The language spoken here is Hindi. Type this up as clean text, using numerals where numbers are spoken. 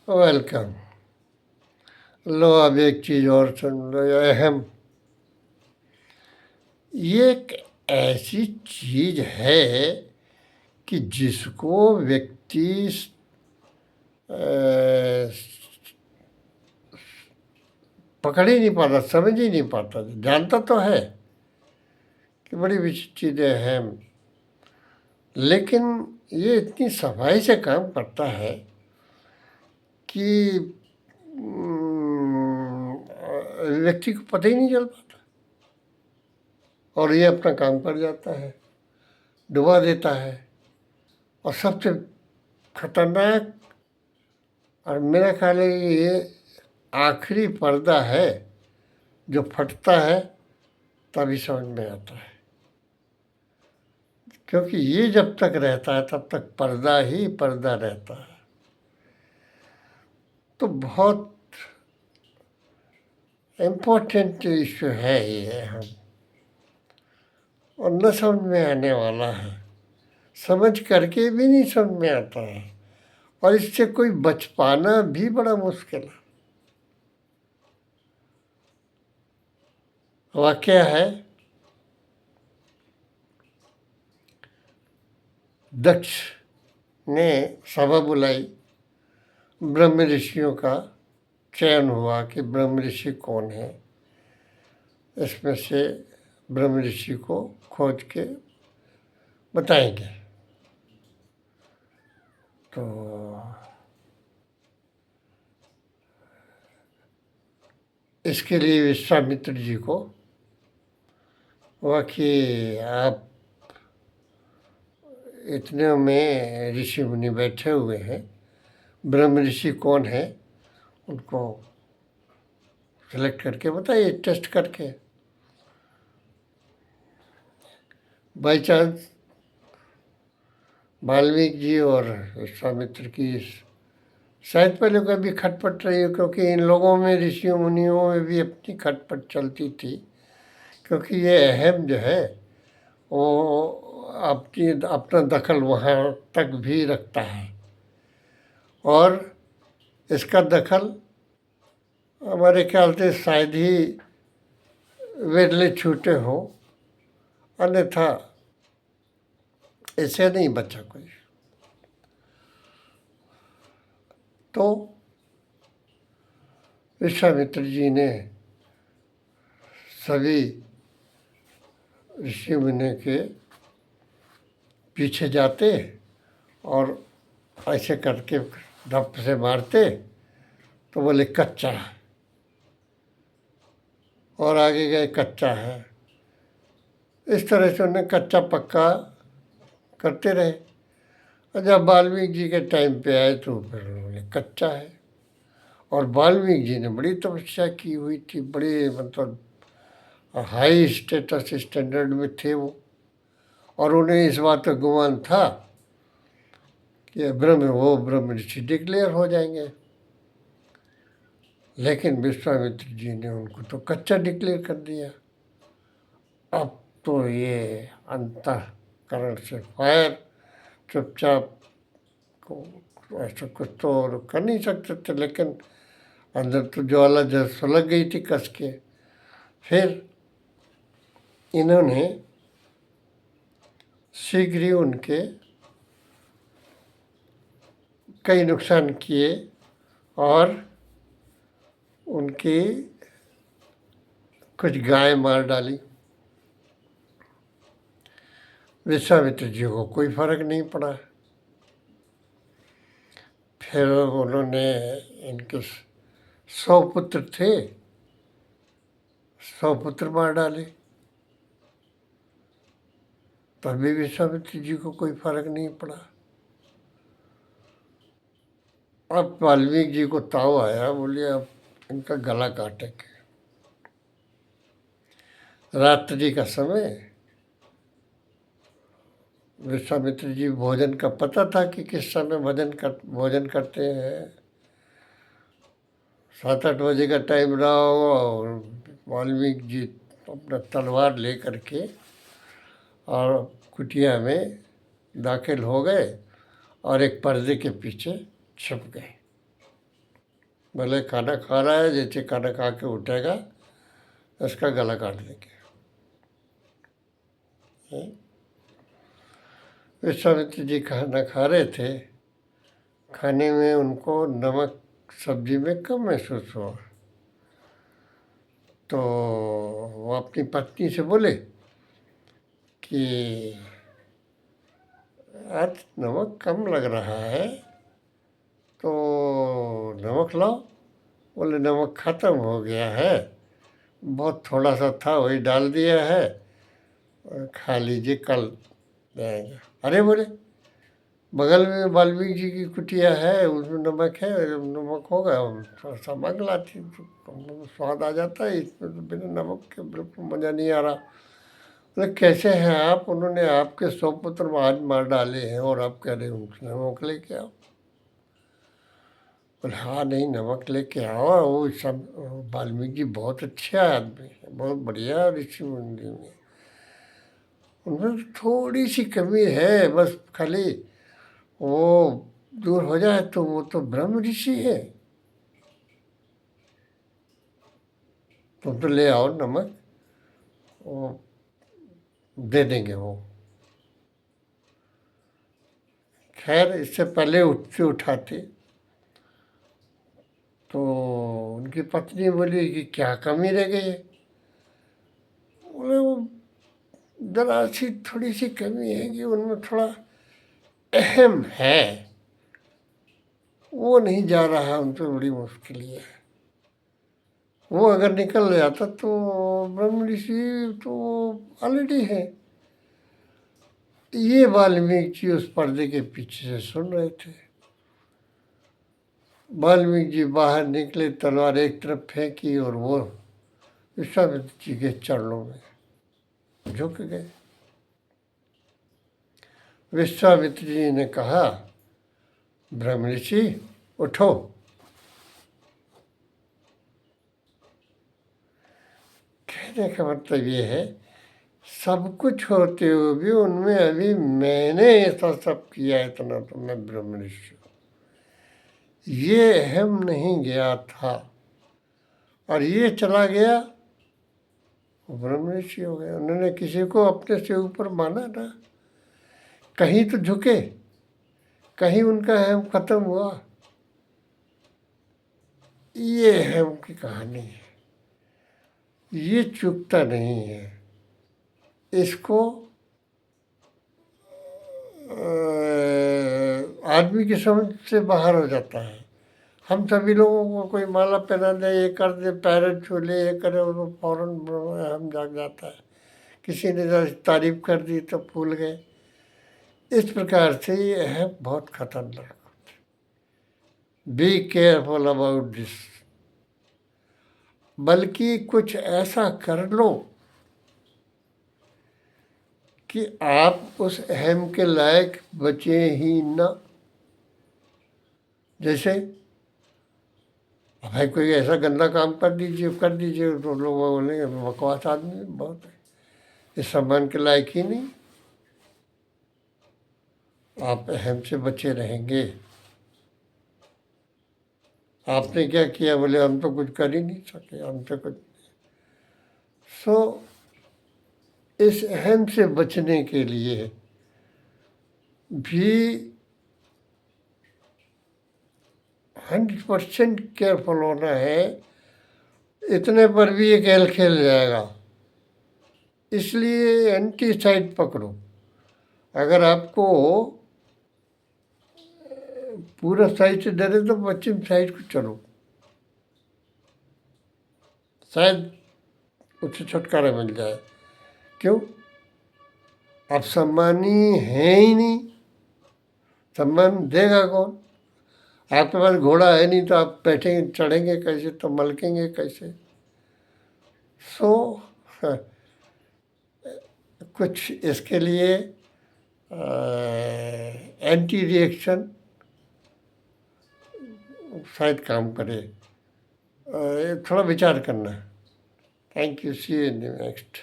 वेलकम। लो अब एक चीज़ और सुन लो, ये अहम। ये एक ऐसी चीज़ है कि जिसको व्यक्ति अ, पकड़ ही नहीं पाता, समझ ही नहीं पाता। जानता तो है कि बड़ी विचित्र चीज़ें हैं, लेकिन ये इतनी सफाई से काम करता है कि व्यक्ति को पता ही नहीं चल पाता और ये अपना काम कर जाता है, डुबा देता है। और सबसे खतरनाक और मेरा ख्याल है कि ये आखिरी पर्दा है जो फटता है तभी समझ में आता है, क्योंकि ये जब तक रहता है तब तक पर्दा ही पर्दा रहता है। तो बहुत इम्पोर्टेंट इश्यू है ये, हम और न समझ में आने वाला है, समझ करके भी नहीं समझ में आता है, और इससे कोई बच पाना भी बड़ा मुश्किल है। वाकया है, दक्ष ने सभा बुलाई, ब्रह्म ऋषियों का चयन हुआ कि ब्रह्म ऋषि कौन है, इसमें से ब्रह्म ऋषि को खोज के बताएंगे। तो इसके लिए विश्वामित्र जी को हुआ कि आप इतने में ऋषि मुनि बैठे हुए हैं, ब्रह्म ऋषि कौन है उनको सेलेक्ट करके बताइए, टेस्ट करके। बाई चांस वाल्मीकि जी और विश्वामित्र की शायद पहले कभी खटपट रही हो, क्योंकि इन लोगों में, ऋषियों मुनियों में भी अपनी खटपट चलती थी, क्योंकि ये अहम जो है वो अपनी अपना दखल वहाँ तक भी रखता है, और इसका दखल हमारे ख्याल से शायद ही विरले छूटे हो, अन्यथा ऐसे नहीं बचा कोई। तो विश्वामित्र जी ने सभी ऋषि मुनि के पीछे जाते और ऐसे करके धप से मारते तो बोले कच्चा है, और आगे गए कच्चा है। इस तरह से उन्हें कच्चा पक्का करते रहे, और जब वाल्मीकि जी के टाइम पे आए तो फिर उन्होंने कच्चा है। और वाल्मीकि जी ने बड़ी तपस्या की हुई थी, बड़े मतलब हाई स्टेटस स्टैंडर्ड में थे वो, और उन्हें इस बात का गुमान था कि ब्रह्म ऋषि डिक्लेयर हो जाएंगे। लेकिन विश्वामित्र जी ने उनको तो कच्चा डिक्लेयर कर दिया। अब तो ये अंतःकरण से फायर, चुपचाप को ऐसा कुछ तो कर नहीं सकते थे, लेकिन अंदर तो ज्वाला जल सुलग गई थी कस के। फिर इन्होंने शीघ्र ही उनके कई नुकसान किए और उनकी कुछ गाय मार डाली। विश्वामित्र जी को कोई फर्क नहीं पड़ा। फिर उन्होंने, इनके 100 पुत्र थे, 100 पुत्र मार डाले, तभी विश्वामित्र जी को कोई फर्क नहीं पड़ा। अब वाल्मीकि जी को ताव आया, बोले अब इनका गला काटेंगे। रात्रि का समय, विश्वामित्र जी भोजन का पता था कि किस समय भोजन करते हैं, 7-8 बजे का टाइम रहा होगा, और वाल्मीकि जी अपना तलवार ले करके और कुटिया में दाखिल हो गए और एक पर्दे के पीछे छुप गए। भले खाना खा रहा है, जैसे खाना खा के उठेगा उसका गला काट देंगे। विश्वामित्र जी खाना खा रहे थे, खाने में उनको नमक सब्जी में कम महसूस हुआ, तो वो अपनी पत्नी से बोले कि आज नमक कम लग रहा है, तो नमक लाओ। बोले नमक ख़त्म हो गया है, बहुत थोड़ा सा था वही डाल दिया है, खा लीजिए, कल जाएगा। अरे बोले, बगल में वाल्मीकि जी की कुटिया है, उसमें नमक है, नमक होगा, थोड़ा सा मंग लाती तो स्वाद आ जाता है, इसमें तो बिना नमक के बिल्कुल मज़ा नहीं आ रहा। बोले कैसे हैं आप? उन्होंने आपके 100 पुत्र आज मार डाले हैं और आप कह रहे हो नमक लेके आओ। बोले हाँ नहीं, नमक लेके आओ। वो सब वाल्मीकि जी बहुत अच्छे आदमी है, बहुत बढ़िया ऋषि मुनि में, उनमें थोड़ी सी कमी है, बस खाली वो दूर हो जाए तो वो तो ब्रह्म ऋषि है। तुम तो ले आओ नमक, वो दे देंगे वो। खैर इससे पहले उठते उठाते तो उनकी पत्नी बोली कि क्या कमी रह गई है? बोले वो जरा सी थोड़ी सी कमी है कि उनमें थोड़ा अहम है, वो नहीं जा रहा, उनसे बड़ी मुश्किल है। वो अगर निकल जाता तो ब्रह्म ऋषि तो ऑलरेडी है। ये वाल्मीकि जी उस पर्दे के पीछे से सुन रहे थे। वाल्मीकि जी बाहर निकले, तलवार एक तरफ फेंकी और वो विश्वामित्र जी के चरणों में झुक गए। विश्वामित्र जी ने कहा, ब्रह्म ऋषि उठो। कहने का मतलब ये है, सब कुछ होते हुए भी उनमें अभी मैंने ऐसा सब किया, इतना तो मैं ब्रह्म ऋषि हूँ, ये अहम नहीं गया था, और ये चला गया, वो ब्रह्म ऋषि हो गया। उन्होंने किसी को अपने से ऊपर माना ना, कहीं तो झुके, कहीं उनका अहम खत्म हुआ। ये अहम की कहानी है, ये चूकता नहीं है, इसको आदमी की समझ से बाहर हो जाता है। हम सभी लोगों को कोई माला पहना दे, ये कर दे, पैर छू ले, ये करे, वो फौरन हम जाग जाता है। किसी ने तारीफ कर दी तो भूल गए। इस प्रकार से ये है बहुत खतरनाक। Be careful about this. बल्कि कुछ ऐसा कर लो कि आप उस अहम के लायक बचे ही न। जैसे भाई कोई ऐसा गंदा काम कर दीजिए तो लोग बोलेंगे बकवास आदमी बहुत है, इस सम्मान के लायक ही नहीं। आप अहम से बचे रहेंगे। आपने क्या किया? बोले हम तो कुछ कर ही नहीं सके, हम तो कुछ। सो इस अहम से बचने के लिए भी 100% केयरफुल होना है। इतने पर भी ये खेल खेल जाएगा, इसलिए एंटी साइड पकड़ो। अगर आपको पूरब साइड से डरे तो पश्चिम साइड को चलो, शायद उससे छुटकारा मिल जाए। क्यों? आप सम्मानी हैं ही नहीं, सम्मान देगा कौन? आपके पास घोड़ा है नहीं तो आप बैठेंगे, चढ़ेंगे कैसे, तो मलकेंगे कैसे? सो कुछ इसके लिए एंटी रिएक्शन शायद काम करे। थोड़ा विचार करना। Thank you, see you in the next.